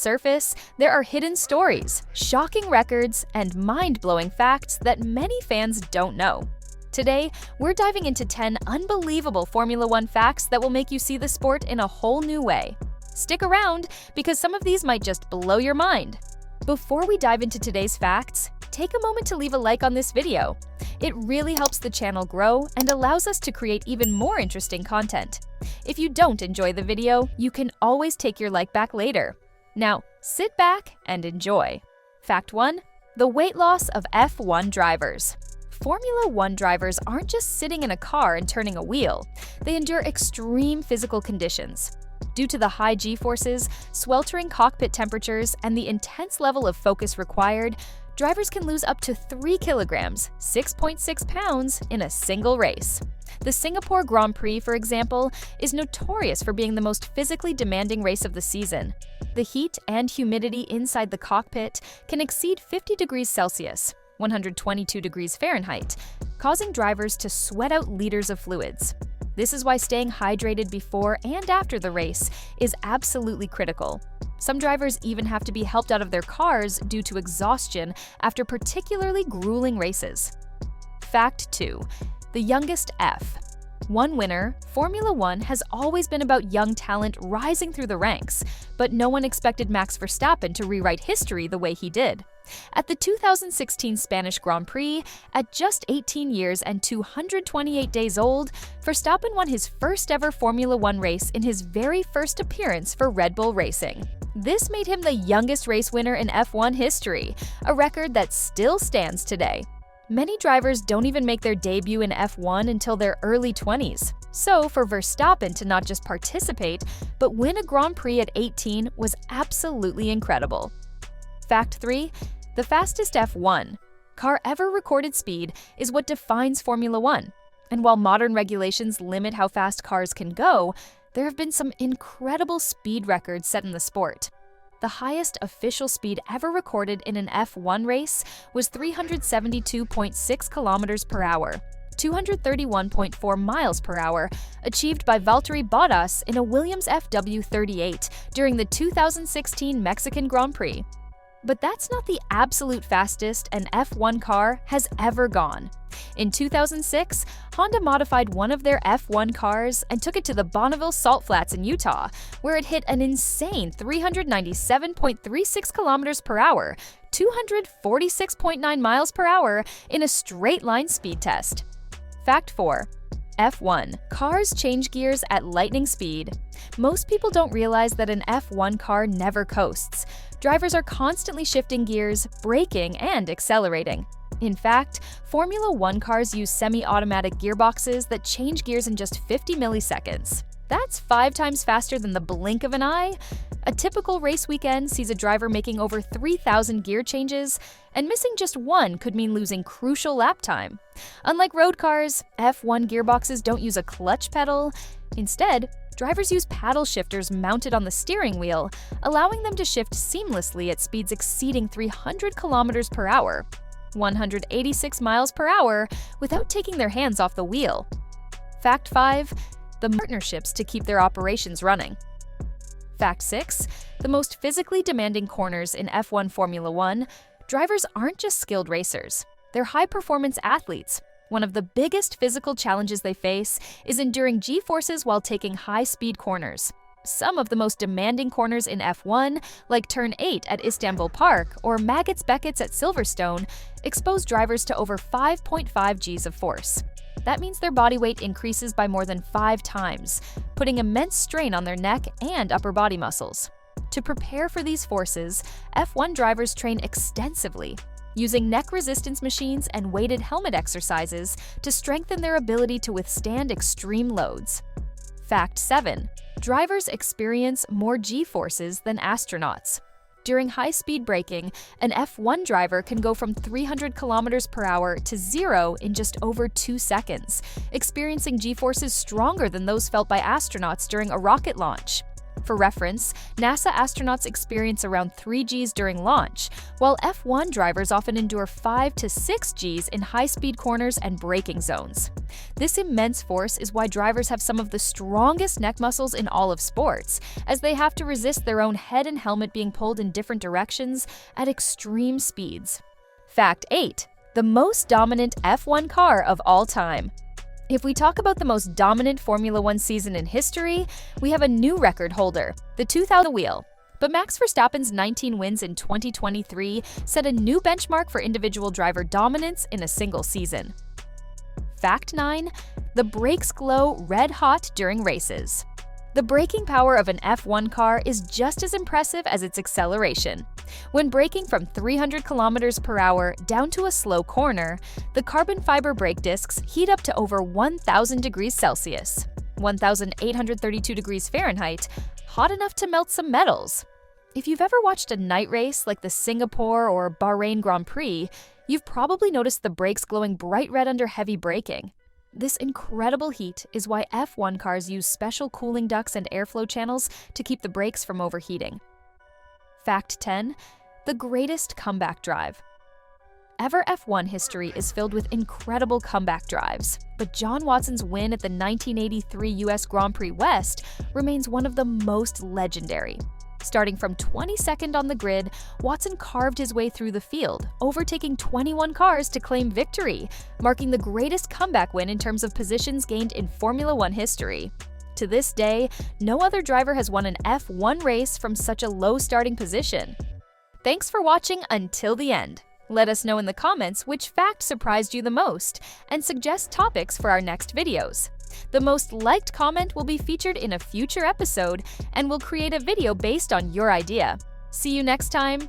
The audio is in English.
Surface, there are hidden stories, shocking records, and mind-blowing facts that many fans don't know. Today, we're diving into 10 unbelievable Formula One facts that will make you see the sport in a whole new way. Stick around, because some of these might just blow your mind. Before we dive into today's facts, take a moment to leave a like on this video. It really helps the channel grow and allows us to create even more interesting content. If you don't enjoy the video, you can always take your like back later. Now, sit back and enjoy. Fact 1. The weight loss of F1 drivers. Formula One drivers aren't just sitting in a car and turning a wheel. They endure extreme physical conditions. Due to the high G-forces, sweltering cockpit temperatures, and the intense level of focus required, drivers can lose up to 3 kilograms, 6.6 pounds, in a single race. The Singapore Grand Prix, for example, is notorious for being the most physically demanding race of the season. The heat and humidity inside the cockpit can exceed 50 degrees Celsius, 122 degrees Fahrenheit, causing drivers to sweat out liters of fluids. This is why staying hydrated before and after the race is absolutely critical. Some drivers even have to be helped out of their cars due to exhaustion after particularly grueling races. Fact 2. The youngest F. One winner, Formula One has always been about young talent rising through the ranks, but no one expected Max Verstappen to rewrite history the way he did. At the 2016 Spanish Grand Prix, at just 18 years and 228 days old, Verstappen won his first ever Formula One race in his very first appearance for Red Bull Racing. This made him the youngest race winner in F1 history, a record that still stands today. Many drivers don't even make their debut in F1 until their early 20s. So for Verstappen to not just participate, but win a Grand Prix at 18 was absolutely incredible. Fact 3. The fastest F1 car ever recorded speed is what defines Formula One. And while modern regulations limit how fast cars can go, there have been some incredible speed records set in the sport. The highest official speed ever recorded in an F1 race was 372.6 kilometers per hour, 231.4 miles per hour, achieved by Valtteri Bottas in a Williams FW38 during the 2016 Mexican Grand Prix. But that's not the absolute fastest an F1 car has ever gone. In 2006, Honda modified one of their F1 cars and took it to the Bonneville Salt Flats in Utah, where it hit an insane 397.36 kilometers per hour, 246.9 miles per hour in a straight-line speed test. Fact 4. F1. Cars change gears at lightning speed. Most people don't realize that an F1 car never coasts. Drivers are constantly shifting gears, braking, and accelerating. In fact, Formula One cars use semi-automatic gearboxes that change gears in just 50 milliseconds. That's 5 times faster than the blink of an eye. A typical race weekend sees a driver making over 3,000 gear changes, and missing just one could mean losing crucial lap time. Unlike road cars, F1 gearboxes don't use a clutch pedal. Instead, drivers use paddle shifters mounted on the steering wheel, allowing them to shift seamlessly at speeds exceeding 300 kilometers per hour, 186 miles per hour, without taking their hands off the wheel. Fact 5. The partnerships to keep their operations running. Fact 6. The most physically demanding corners in F1 Formula One, drivers aren't just skilled racers. They're high-performance athletes. One of the biggest physical challenges they face is enduring G-forces while taking high-speed corners. Some of the most demanding corners in F1, like Turn 8 at Istanbul Park or Maggots Beckett's at Silverstone, expose drivers to over 5.5 Gs of force. That means their body weight increases by more than 5 times, putting immense strain on their neck and upper body muscles. To prepare for these forces, F1 drivers train extensively, using neck resistance machines and weighted helmet exercises to strengthen their ability to withstand extreme loads. Fact 7. Drivers experience more G-forces than astronauts. During high-speed braking, an F1 driver can go from 300 kilometers per hour to 0 in just over 2 seconds, experiencing G-forces stronger than those felt by astronauts during a rocket launch. For reference, NASA astronauts experience around 3 Gs during launch, while F1 drivers often endure 5 to 6 Gs in high-speed corners and braking zones. This immense force is why drivers have some of the strongest neck muscles in all of sports, as they have to resist their own head and helmet being pulled in different directions at extreme speeds. Fact 8. The most dominant F1 car of all time. If we talk about the most dominant Formula One season in history, we have a new record holder, the 2000 wheel. But Max Verstappen's 19 wins in 2023 set a new benchmark for individual driver dominance in a single season. Fact 9. The brakes glow red hot during races. The braking power of an F1 car is just as impressive as its acceleration. When braking from 300 kilometers per hour down to a slow corner, the carbon fiber brake discs heat up to over 1,000 degrees Celsius, 1,832 degrees Fahrenheit, hot enough to melt some metals. If you've ever watched a night race like the Singapore or Bahrain Grand Prix, you've probably noticed the brakes glowing bright red under heavy braking. This incredible heat is why F1 cars use special cooling ducts and airflow channels to keep the brakes from overheating. Fact 10. The greatest comeback drive. Ever F1 history is filled with incredible comeback drives, but John Watson's win at the 1983 US Grand Prix West remains one of the most legendary. Starting from 22nd on the grid, Watson carved his way through the field, overtaking 21 cars to claim victory, marking the greatest comeback win in terms of positions gained in Formula One history. To this day, no other driver has won an F1 race from such a low starting position. Thanks for watching until the end. Let us know in the comments which fact surprised you the most, and suggest topics for our next videos. The most liked comment will be featured in a future episode, and we'll create a video based on your idea. See you next time!